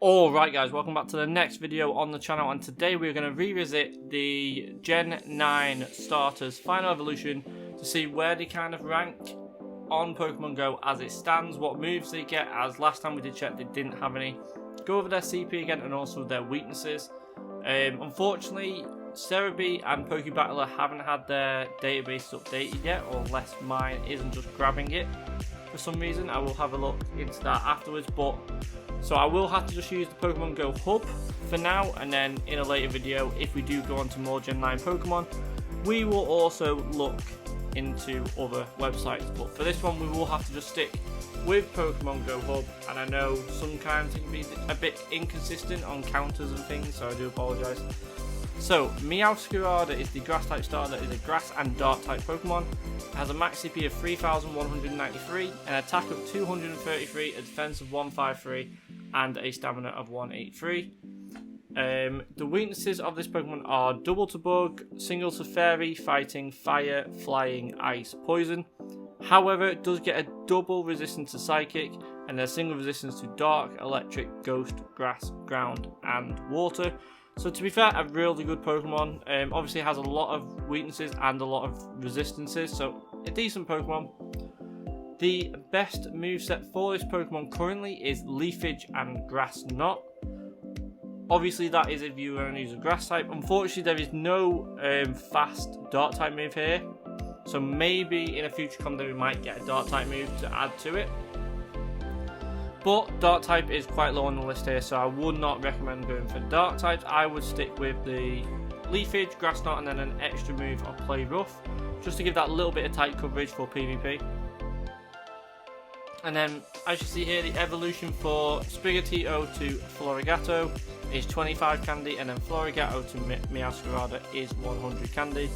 Alright guys, welcome back to the next video on the channel, and today we're going to revisit the Gen 9 starters final evolution to see where they kind of rank on Pokemon Go as it stands, what moves they get, as last time we did check they didn't have any. Go over their CP again and also their weaknesses. Unfortunately, Cerebi and Pokebattler haven't had their databases updated yet, or unless mine isn't just grabbing it for some reason. I will have a look into that afterwards, so I will have to just use the Pokemon Go hub for now, and then in a later video, if we do go on to more Gen 9 Pokemon, we will also look into other websites. But for this one, we will have to just stick with Pokemon Go hub, and I know sometimes it can be a bit inconsistent on counters and things, so I do apologise. So, MEOWSCARADA is the grass type starter that is a grass and dark type Pokemon. It has a max CP of 3193, an attack of 233, a defense of 153, and a stamina of 183. The weaknesses of this Pokemon are double to bug, single to fairy, fighting, fire, flying, ice, poison. However, it does get a double resistance to psychic and a single resistance to dark, electric, ghost, grass, ground, and water. So to be fair, a really good Pokemon. Obviously it has a lot of weaknesses and a lot of resistances, so a decent Pokemon. The best moveset for this Pokemon currently is Leafage and Grass Knot. Obviously that is if you only use a grass type. Unfortunately there is no fast dark type move here, so maybe in a future combo we might get a dark type move to add to it. But dark type is quite low on the list here, so I would not recommend going for dark types. I would stick with the Leafage, Grass Knot, and then an extra move of Play Rough, just to give that little bit of tight coverage for PvP. And then, as you see here, the evolution for Sprigatito to Florigato is 25 candy, and then Florigato to MEOWSCARADA is 100 candy.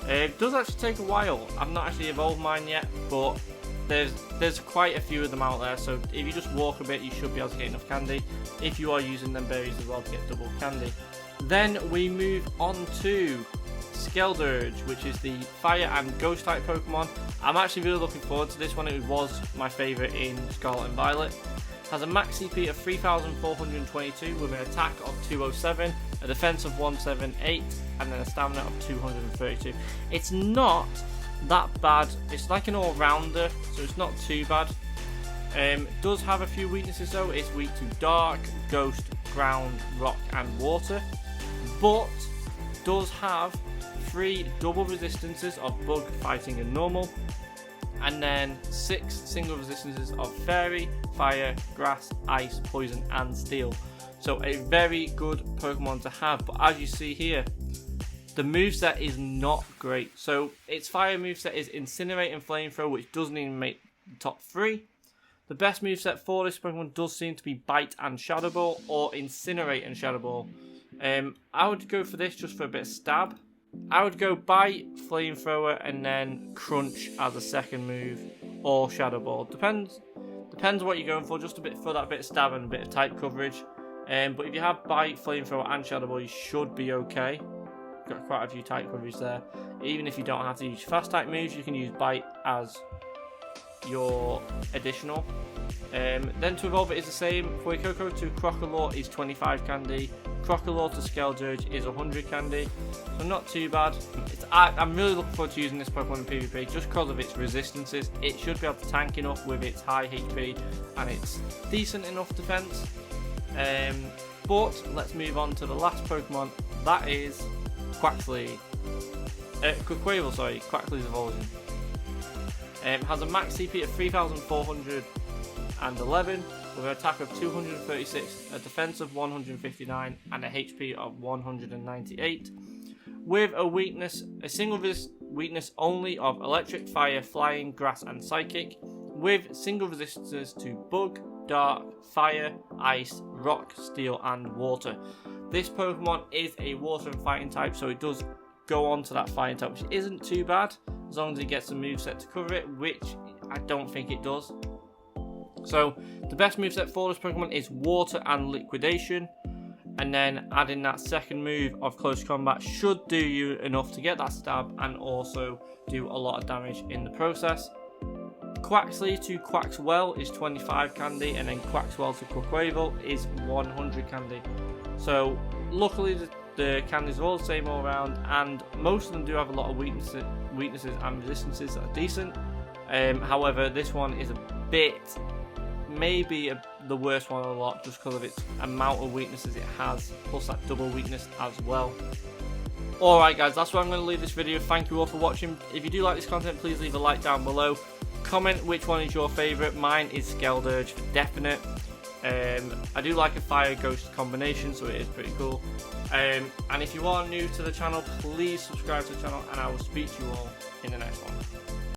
It does actually take a while. I've not actually evolved mine yet, but there's quite a few of them out there, so if you just walk a bit you should be able to get enough candy if you are using them berries as well to get double candy. Then we move on to SKELEDIRGE, which is the fire and ghost type Pokemon. I'm actually really looking forward to this one. It was my favourite in Scarlet and Violet. It has a max CP of 3422 with an attack of 207, a defense of 178, and then a stamina of 232. It's not that bad. It's like an all-rounder, so it's not too bad. It does have a few weaknesses though. It's weak to dark, ghost, ground, rock, and water, but does have 3 double resistances of bug, fighting, and normal, and then 6 single resistances of fairy, fire, grass, ice, poison, and steel. So a very good Pokemon to have. But as you see here, the moveset is not great. So its fire moveset is Incinerate and Flamethrower, which doesn't even make the top 3. The best moveset for this Pokemon does seem to be Bite and Shadow Ball, or Incinerate and Shadow Ball. I would go for this just for a bit of stab. I would go Bite, Flamethrower, and then Crunch as a second move, or Shadow Ball. Depends what you're going for, just a bit for that bit of stab and a bit of tight coverage. But if you have Bite, Flamethrower, and Shadow Ball, you should be okay. Got quite a few tight coverage there. Even if you don't have to use fast type moves, you can use Bite as your additional. Then to evolve it is the same. Fuecoco to Crocodile is 25 candy. Crocodile to SKELEDIRGE is 100 candy. So not too bad. I'm really looking forward to using this Pokemon in PvP just because of its resistances. It should be able to tank enough with its high HP and its decent enough defense. But let's move on to the last Pokemon. That is QUAQUAVAL. QUAQUAVAL's evolution. Has a max CP of 3411 with an attack of 236, a defense of 159, and a HP of 198. With a single weakness only of electric, fire, flying, grass, and psychic, with single resistances to bug, dark, fire, ice, rock, steel, and water. This Pokemon is a water and fighting type, so it does go on to that fighting type, which isn't too bad as long as it gets a moveset to cover it, which I don't think it does. So the best moveset for this Pokemon is Water and Liquidation, and then adding that second move of Close Combat should do you enough to get that stab and also do a lot of damage in the process. Quaxley to QUAQUAVAL is 25 candy, and then QUAQUAVAL to QUAQUAVAL is 100 candy. So luckily the candies are all the same all around, and most of them do have a lot of weaknesses and resistances that are decent. However, this one is a bit, maybe the worst one of the lot, just because of its amount of weaknesses it has, plus that double weakness as well. Alright guys, that's where I'm going to leave this video. Thank you all for watching. If you do like this content, please leave a like down below. Comment which one is your favourite. Mine is SKELEDIRGE for definite. I do like a fire ghost combination, so it is pretty cool. And if you are new to the channel, please subscribe to the channel, and I will speak to you all in the next one.